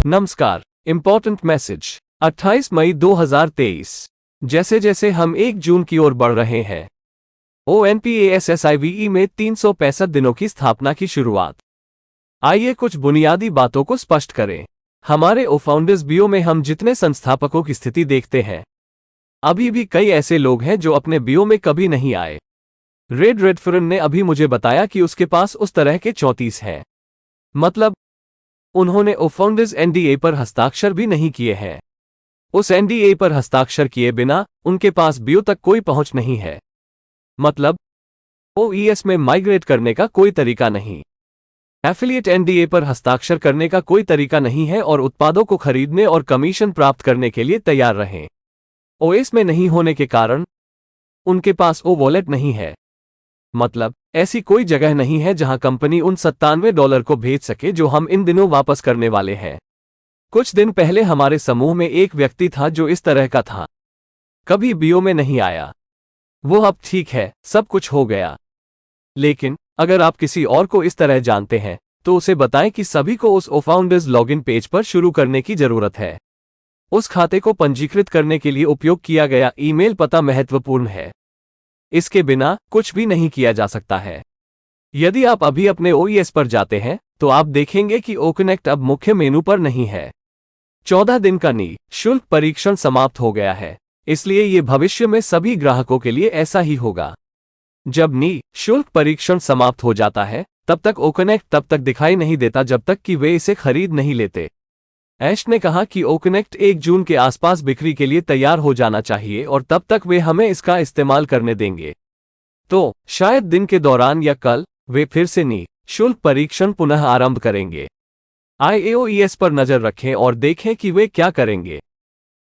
नमस्कार। Important message 28 मई 2023। जैसे जैसे हम 1 जून की ओर बढ़ रहे हैं, ONPASSIVE में 365 दिनों की स्थापना की शुरुआत। आइए कुछ बुनियादी बातों को स्पष्ट करें। हमारे ओफाउंडर्स बियो में हम जितने संस्थापकों की स्थिति देखते हैं, अभी भी कई ऐसे लोग हैं जो अपने बियो में कभी नहीं आए। रेड रेडफर्न ने अभी मुझे बताया कि उसके पास उस तरह के 34 हैं। मतलब उन्होंने ओफाउंडर्स NDA पर हस्ताक्षर भी नहीं किए हैं। उस NDA पर हस्ताक्षर किए बिना उनके पास बियो तक कोई पहुंच नहीं है। मतलब OES में माइग्रेट करने का कोई तरीका नहीं, एफिलिएट NDA पर हस्ताक्षर करने का कोई तरीका नहीं है और उत्पादों को खरीदने और कमीशन प्राप्त करने के लिए तैयार रहें। OS में नहीं होने के कारण उनके पास वॉलेट नहीं है। मतलब ऐसी कोई जगह नहीं है जहां कंपनी उन $97 को भेज सके जो हम इन दिनों वापस करने वाले हैं। कुछ दिन पहले हमारे समूह में एक व्यक्ति था जो इस तरह का था, कभी बियो में नहीं आया। वो अब ठीक है, सब कुछ हो गया। लेकिन अगर आप किसी और को इस तरह जानते हैं तो उसे बताएं कि सभी को उस ओफाउंडर्स लॉगिन पेज पर शुरू करने की जरूरत है। उस खाते को पंजीकृत करने के लिए उपयोग किया गया ईमेल पता महत्वपूर्ण है। इसके बिना कुछ भी नहीं किया जा सकता है। यदि आप अभी अपने OES पर जाते हैं तो आप देखेंगे कि OConnect अब मुख्य मेनू पर नहीं है। 14 दिन का निःशुल्क परीक्षण समाप्त हो गया है, इसलिए ये भविष्य में सभी ग्राहकों के लिए ऐसा ही होगा। जब निःशुल्क परीक्षण समाप्त हो जाता है तब तक OConnect तब तक दिखाई नहीं देता जब तक कि वे इसे खरीद नहीं लेते। ऐश ने कहा कि OConnect 1 जून के आसपास बिक्री के लिए तैयार हो जाना चाहिए और तब तक वे हमें इसका इस्तेमाल करने देंगे। तो शायद दिन के दौरान या कल वे फिर से निःशुल्क परीक्षण पुनः आरंभ करेंगे। IAOES पर नजर रखें और देखें कि वे क्या करेंगे।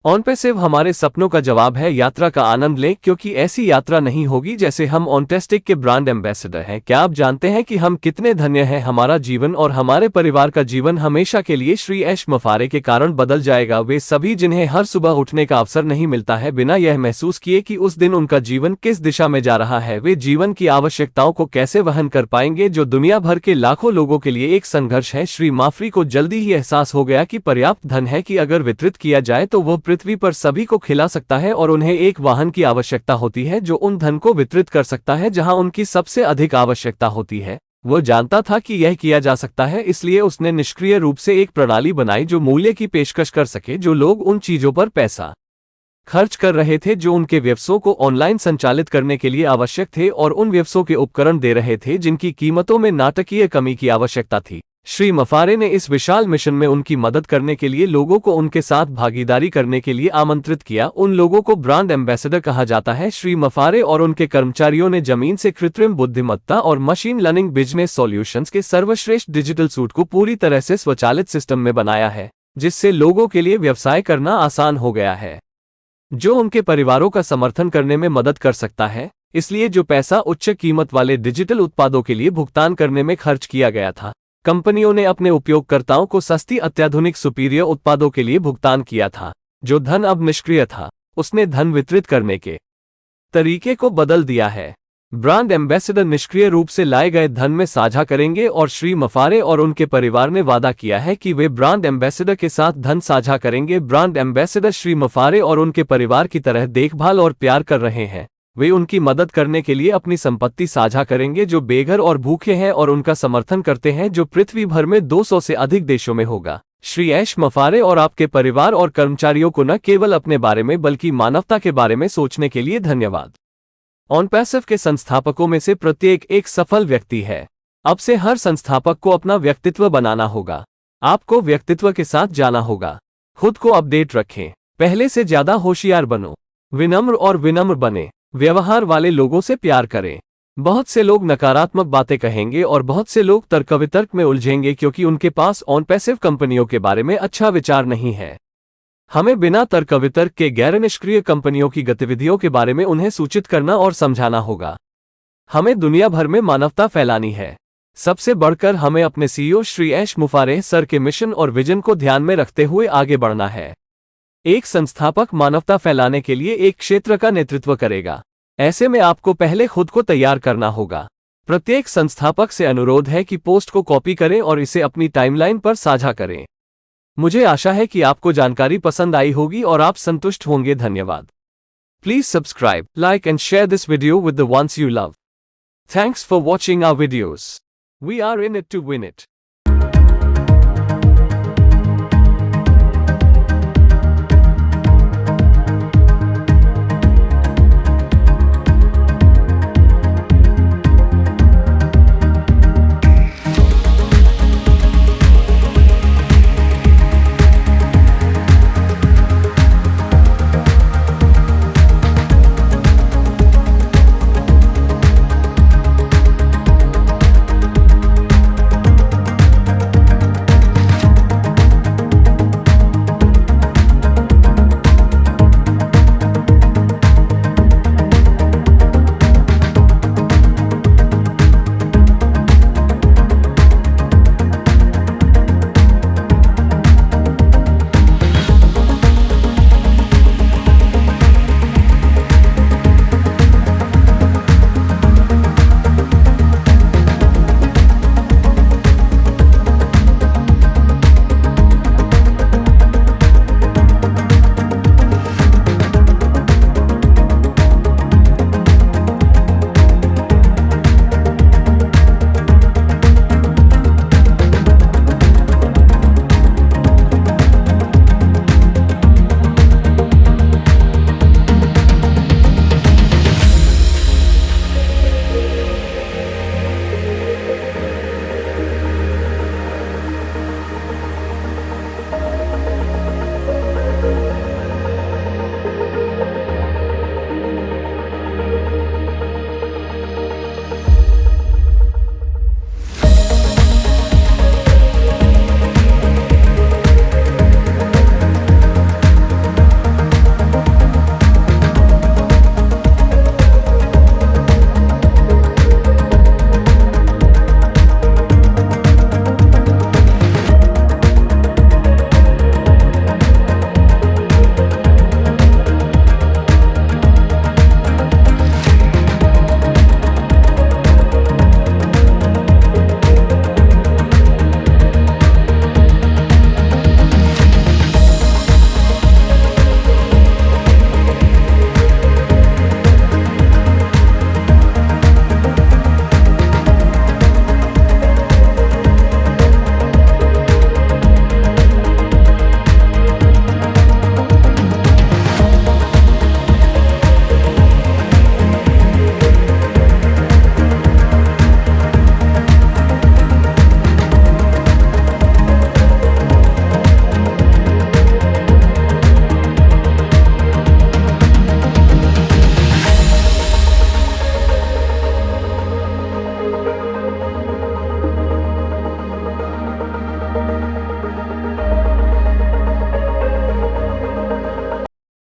ऑनपेसिव हमारे सपनों का जवाब है। यात्रा का आनंद लें, क्योंकि ऐसी यात्रा नहीं होगी जैसे हम ऑनटेस्टिक के ब्रांड एम्बेसडर हैं। क्या आप जानते हैं कि हम कितने धन्य हैं? हमारा जीवन और हमारे परिवार का जीवन हमेशा के लिए श्री ऐश मफारे के कारण बदल जाएगा। वे सभी जिन्हें हर सुबह उठने का अवसर नहीं मिलता है बिना यह महसूस किए कि उस दिन उनका जीवन किस दिशा में जा रहा है, वे जीवन की आवश्यकताओं को कैसे वहन कर पाएंगे, जो दुनिया भर के लाखों लोगों के लिए एक संघर्ष है। श्री माफरी को जल्दी ही एहसास हो गया कि पर्याप्त धन है कि अगर वितरित किया जाए तो वह पृथ्वी पर सभी को खिला सकता है, और उन्हें एक वाहन की आवश्यकता होती है जो उन धन को वितरित कर सकता है जहां उनकी सबसे अधिक आवश्यकता होती है। वो जानता था कि यह किया जा सकता है, इसलिए उसने निष्क्रिय रूप से एक प्रणाली बनाई जो मूल्य की पेशकश कर सके जो लोग उन चीजों पर पैसा खर्च कर रहे थे जो उनके व्यवसायों को ऑनलाइन संचालित करने के लिए आवश्यक थे, और उन व्यवसायों के उपकरण दे रहे थे जिनकी कीमतों में नाटकीय कमी की आवश्यकता थी। श्री मफारे ने इस विशाल मिशन में उनकी मदद करने के लिए लोगों को उनके साथ भागीदारी करने के लिए आमंत्रित किया। उन लोगों को ब्रांड एम्बेसडर कहा जाता है। श्री मफारे और उनके कर्मचारियों ने जमीन से कृत्रिम बुद्धिमत्ता और मशीन लर्निंग बिजनेस सॉल्यूशंस के सर्वश्रेष्ठ डिजिटल सूट को पूरी तरह से स्वचालित सिस्टम में बनाया है, जिससे लोगों के लिए व्यवसाय करना आसान हो गया है, जो उनके परिवारों का समर्थन करने में मदद कर सकता है। इसलिए जो पैसा उच्च कीमत वाले डिजिटल उत्पादों के लिए भुगतान करने में खर्च किया गया था, कंपनियों ने अपने उपयोगकर्ताओं को सस्ती अत्याधुनिक सुपीरियर उत्पादों के लिए भुगतान किया था। जो धन अब निष्क्रिय था, उसने धन वितरित करने के तरीके को बदल दिया है। ब्रांड एम्बेसडर निष्क्रिय रूप से लाए गए धन में साझा करेंगे, और श्री मफारे और उनके परिवार ने वादा किया है कि वे ब्रांड एम्बेसडर के साथ धन साझा करेंगे। ब्रांड एम्बेसडर श्री मफारे और उनके परिवार की तरह देखभाल और प्यार कर रहे हैं। वे उनकी मदद करने के लिए अपनी संपत्ति साझा करेंगे जो बेघर और भूखे हैं, और उनका समर्थन करते हैं जो पृथ्वी भर में 200 से अधिक देशों में होगा। श्री ऐश मफारे और आपके परिवार और कर्मचारियों को न केवल अपने बारे में बल्कि मानवता के बारे में सोचने के लिए धन्यवाद। ऑनपैसिव के संस्थापकों में से प्रत्येक एक सफल व्यक्ति है। अब से हर संस्थापक को अपना व्यक्तित्व बनाना होगा। आपको व्यक्तित्व के साथ जाना होगा। खुद को अपडेट रखें। पहले से ज्यादा होशियार बनो। विनम्र और विनम्र बने। व्यवहार वाले लोगों से प्यार करें। बहुत से लोग नकारात्मक बातें कहेंगे और बहुत से लोग तर्क वितर्क में उलझेंगे क्योंकि उनके पास ऑनपैसिव कंपनियों के बारे में अच्छा विचार नहीं है। हमें बिना तर्क वितर्क के गैर निष्क्रिय कंपनियों की गतिविधियों के बारे में उन्हें सूचित करना और समझाना होगा। हमें दुनिया भर में मानवता फैलानी है। सबसे बढ़कर हमें अपने CEO श्री ऐश मफारे सर के मिशन और विजन को ध्यान में रखते हुए आगे बढ़ना है। एक संस्थापक मानवता फैलाने के लिए एक क्षेत्र का नेतृत्व करेगा। ऐसे में आपको पहले खुद को तैयार करना होगा। प्रत्येक संस्थापक से अनुरोध है कि पोस्ट को कॉपी करें और इसे अपनी टाइमलाइन पर साझा करें। मुझे आशा है कि आपको जानकारी पसंद आई होगी और आप संतुष्ट होंगे। धन्यवाद। Please subscribe, like and share this video with the ones you love. Thanks for watching our videos. We are in it to win it.